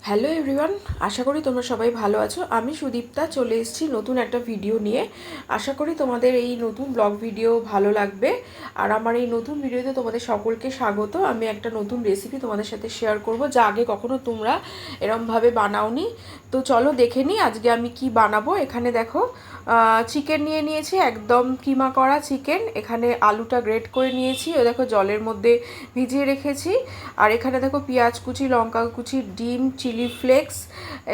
Hello everyone, আশা করি তোমরা সবাই ভালো আছো। আমি সুদীপ্তা চলে এসেছি নতুন একটা ভিডিও নিয়ে। আশা করি তোমাদের এই নতুন ব্লগ ভিডিও ভালো লাগবে। আর আমার এই নতুন ভিডিওতে তোমাদের সকলকে স্বাগত। আমি একটা নতুন রেসিপি তোমাদের সাথে শেয়ার করব, যা আগে কখনো তোমরা এরমভাবে বানাওনি। তো চলো দেখে নিই আজকে আমি কি বানাবো। এখানে দেখো চিকেন নিয়ে নিয়েছি, একদম কিমা করা চিকেন। এখানে আলুটা গ্রেট করে নিয়েছি, ও দেখো জলের মধ্যে ভিজিয়ে রেখেছি। আর এখানে দেখো পেঁয়াজ কুচি, লঙ্কা কুচি, ডিম, চিলি ফ্লেক্স,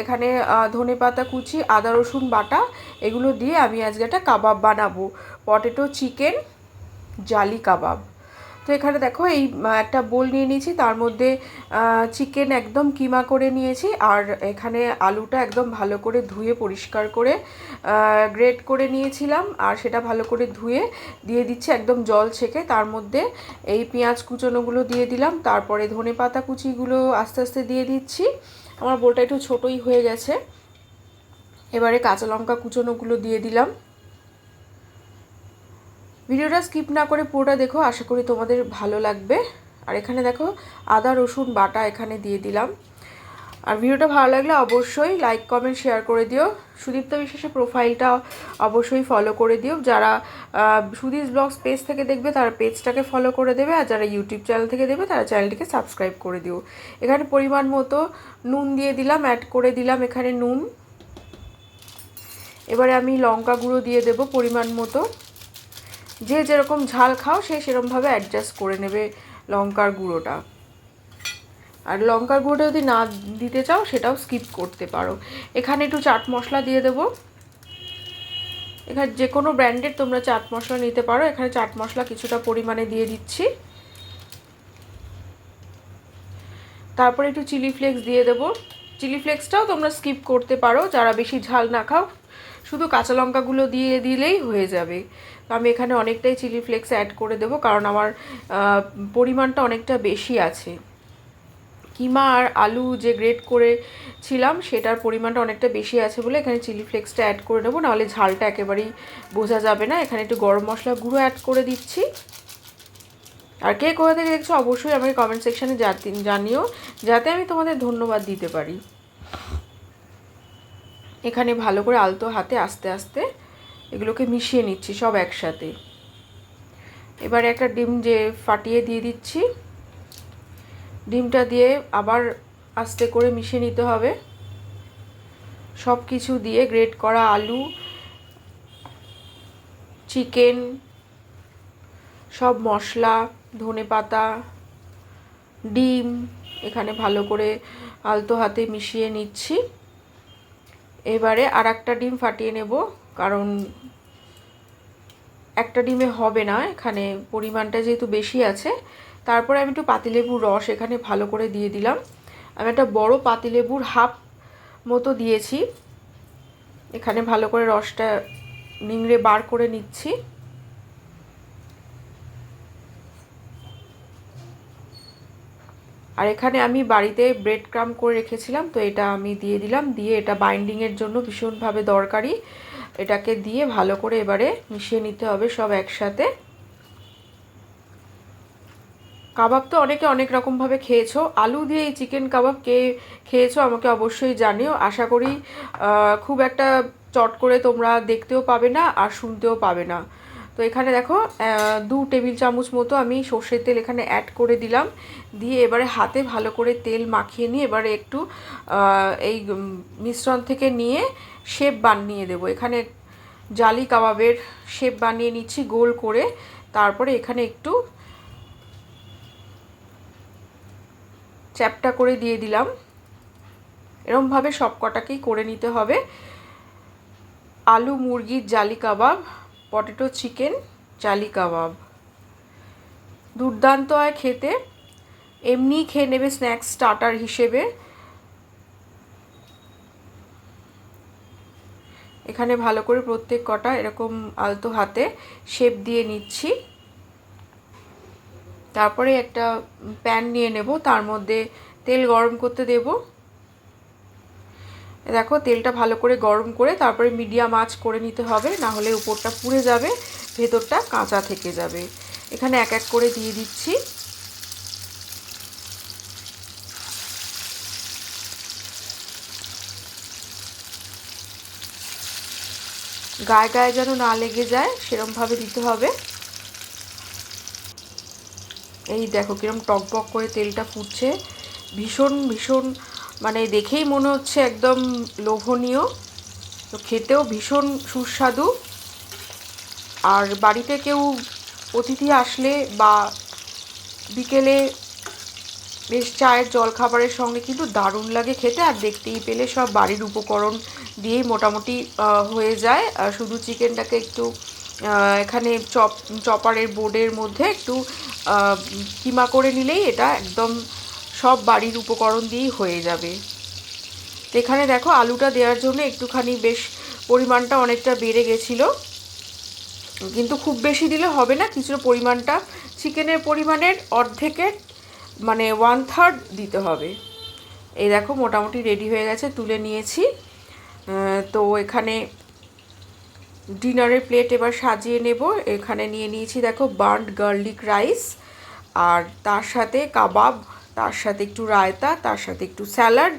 এখানে ধনেপাতা কুচি, আদা রসুন বাটা, এগুলো দিয়ে আমি আজকে একটা কাবাব বানাবো, পটেটো চিকেন জালি কাবাব। তো এখানে দেখো এই একটা বোল নিয়ে নিয়েছি, তার মধ্যে চিকেন একদম কিমা করে নিয়েছি। আর এখানে আলুটা একদম ভালো করে ধুয়ে পরিষ্কার করে গ্রেট করে নিয়েছিলাম, আর সেটা ভালো করে ধুয়ে দিয়ে দিচ্ছি একদম জল ছেঁকে। তার মধ্যে এই পেঁয়াজ কুচোনোগুলো দিয়ে দিলাম, তারপরে ধনেপাতা কুচিগুলো আস্তে আস্তে দিয়ে দিচ্ছি। আমার বোলটা একটু ছোটোই হয়ে গেছে। এবারে কাঁচা লঙ্কা কুচোনোগুলো দিয়ে দিলাম। ভিডিওটা স্কিপ না করে পুরোটা দেখো, আশা করি তোমাদের ভালো লাগবে। আর এখানে দেখো আদা রসুন বাটা এখানে দিয়ে দিলাম। আর ভিডিওটা ভালো লাগলে অবশ্যই লাইক কমেন্ট শেয়ার করে দিও। সুদীপ্তা বিশ্বাসের প্রোফাইলটা অবশ্যই ফলো করে দিও। যারা সুদীপ ব্লগস পেজ থেকে দেখবে তারা পেজটাকে ফলো করে দেবে, আর যারা ইউটিউব চ্যানেল থেকে দেবে তারা চ্যানেলটিকে সাবস্ক্রাইব করে দিও। এখানে পরিমাণ মতো নুন দিয়ে দিলাম, অ্যাড করে দিলাম এখানে নুন। এবারে আমি লঙ্কা গুঁড়ো দিয়ে দেবো পরিমাণ মতো। যে যেরকম ঝাল খাও সে সেরকমভাবে অ্যাডজাস্ট করে নেবে লঙ্কার গুঁড়োটা। আর লঙ্কার গুঁড়োটা যদি না দিতে চাও সেটাও স্কিপ করতে পারো। এখানে একটু চাট মশলা দিয়ে দেবো। এখানে যে কোনো ব্র্যান্ডের তোমরা চাট মশলা নিতে পারো। এখানে চাট মশলা কিছুটা পরিমাণে দিয়ে দিচ্ছি। তারপরে একটু চিলি ফ্লেক্স দিয়ে দেবো। চিলি ফ্লেক্সটাও তোমরা স্কিপ করতে পারো, যারা বেশি ঝাল না খাও। শুধু কাঁচা লঙ্কাগুলো দিয়ে দিলেই হয়ে যাবে। তো আমি এখানে অনেকটাই চিলি ফ্লেক্স অ্যাড করে দেবো, কারণ আমার পরিমাণটা অনেকটা বেশি আছে। কিমা আর আলু যে গ্রেট করেছিলাম সেটার পরিমাণটা অনেকটা বেশি আছে বলে এখানে চিলি ফ্লেক্সটা অ্যাড করে নেবো, নাহলে ঝালটা একেবারেই বোঝা যাবে না। এখানে একটু গরম মশলা গুঁড়ো অ্যাড করে দিচ্ছি। আর কে কোথা থেকে দেখছো অবশ্যই আমাকে কমেন্ট সেকশানে জানিও, যাতে আমি তোমাদের ধন্যবাদ দিতে পারি। এখানে ভালো করে আলতো হাতে আস্তে আস্তে এগুলোকে মিশিয়ে নিচ্ছি সব একসাথে। এবারে একটা ডিম যে ফাটিয়ে দিয়ে দিচ্ছি। ডিমটা দিয়ে আবার আস্তে করে মিশিয়ে নিতে হবে। সব কিছু দিয়ে গ্রেট করা আলু, চিকেন, সব মশলা, ধনেপাতা, ডিম এখানে ভালো করে আলতো হাতে মিশিয়ে নিচ্ছি। এবারে আর একটা ডিম ফাটিয়ে নেব, কারণ একটা ডিমে হবে না, এখানে পরিমাণটা যেহেতু বেশি আছে। তারপরে আমি একটু পাতিলেবুর রস এখানে ভালো করে দিয়ে দিলাম। আমি একটা বড় পাতিলেবুর হাফ মতো দিয়েছি। এখানে ভালো করে রসটা নিংড়ে বার করে নিচ্ছি। আর এখানে আমি বাড়িতে ব্রেড ক্রাম্ব করে রেখেছিলাম, তো এটা আমি দিয়ে দিলাম। দিয়ে এটা বাইন্ডিংয়ের জন্য ভীষণভাবে দরকারি। এটাকে দিয়ে ভালো করে এবারে মিশিয়ে নিতে হবে সব একসাথে। কাবাব তো অনেকে অনেক রকমভাবে খেয়েছো। আলু দিয়ে এই চিকেন কাবাব কে খেয়েছো আমাকে অবশ্যই জানিও। আশা করি খুব একটা চট করে তোমরা দেখতেও পাবে না আর শুনতেও পাবে না। তো এখানে দেখো 2 টেবিল চামচ মতো আমি সর্ষের তেল এখানে অ্যাড করে দিলাম। দিয়ে এবারে হাতে ভালো করে তেল মাখিয়ে নিয়ে এবারে একটু এই মিশ্রণ থেকে নিয়ে শেপ বানিয়ে দেবো। এখানে জালি কাবাবের শেপ বানিয়ে নিচ্ছি গোল করে। তারপরে এখানে একটু চ্যাপটা করে দিয়ে দিলাম। এরমভাবে সব কটাকেই করে নিতে হবে। আলু মুরগির জালি কাবাব, পটেটো চিকেন জালি কাবাব দুর্দান্ত হয় খেতে। এমনি খেয়ে নেবে স্ন্যাক্স স্টার্টার হিসেবে। এখানে ভালো করে প্রত্যেক কটা এরকম আলতো হাতে শেপ দিয়ে নিচ্ছি। তারপরে একটা প্যান নিয়ে নেব, তার মধ্যে তেল গরম করতে দেব। দেখো তেলটা ভালো করে গরম করে তারপরে মিডিয়াম আঁচ করে নিতে হবে, না হলে উপরটা পুড়ে যাবে, ভেতরটা কাঁচা থেকে যাবে। এখানে এক এক করে দিয়ে দিচ্ছি। গায়ে গায়ে যেন না লেগে যায় সেরমভাবে দিতে হবে। এই দেখো কিরম টকবক করে তেলটা ফুটছে, ভীষণ ভীষণ মানে দেখেই মনে হচ্ছে একদম লোভনীয়, তো খেতেও ভীষণ সুস্বাদু। আর বাড়িতে কেউ অতিথি আসলে বা বিকেলে বেশ চায়ের জলখাবারের সঙ্গে কিন্তু দারুণ লাগে খেতে। আর দেখতেই পেলে সব বাড়ির উপকরণ দিয়েই মোটামুটি হয়ে যায়। শুধু চিকেনটাকে একটু এখানে চপারের বোর্ডের মধ্যে একটু কিমা করে নিলেই এটা একদম সব বাড়ির উপকরণ দিয়েই হয়ে যাবে। তো এখানে দেখো আলুটা দেওয়ার জন্য একটুখানি বেশ পরিমাণটা অনেকটা বেড়ে গেছিলো, কিন্তু খুব বেশি দিলে হবে না, কিছুটা পরিমাণটা চিকেনের পরিমাণের অর্ধেকের মানে 1/3 দিতে হবে। এই দেখো মোটামুটি রেডি হয়ে গেছে, তুলে নিয়েছি। তো এখানে ডিনারের প্লেট এবার সাজিয়ে নেব। এখানে নিয়ে নিয়েছি দেখো বার্নড গার্লিক রাইস, আর তার সাথে কাবাব, তার সাথে একটু রায়তা, তার সাথে একটু স্যালাড।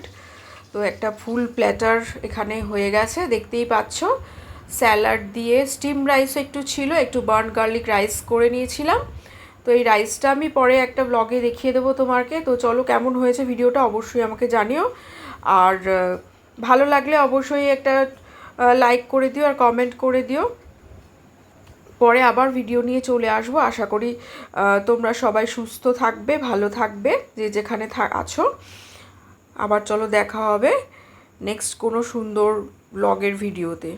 তো একটা ফুল প্ল্যাটার এখানে হয়ে গেছে দেখতেই পাচ্ছ। স্যালাড দিয়ে স্টিম রাইসও একটু ছিল, একটু বার্ন গার্লিক রাইস করে নিয়েছিলাম। তো এই রাইসটা আমি পরে একটা ব্লগে দেখিয়ে দেবো তোমাকে। তো চলো কেমন হয়েছে ভিডিওটা অবশ্যই আমাকে জানিও, আর ভালো লাগলে অবশ্যই একটা লাইক করে দিও আর কমেন্ট করে দিও। পরে আবার ভিডিও নিয়ে চলে আসবো। আশা করি তোমরা সবাই সুস্থ থাকবে, ভালো থাকবে, যে যেখানে আছো। আবার চলো দেখা হবে নেক্সট কোনো সুন্দর ব্লগের ভিডিওতে।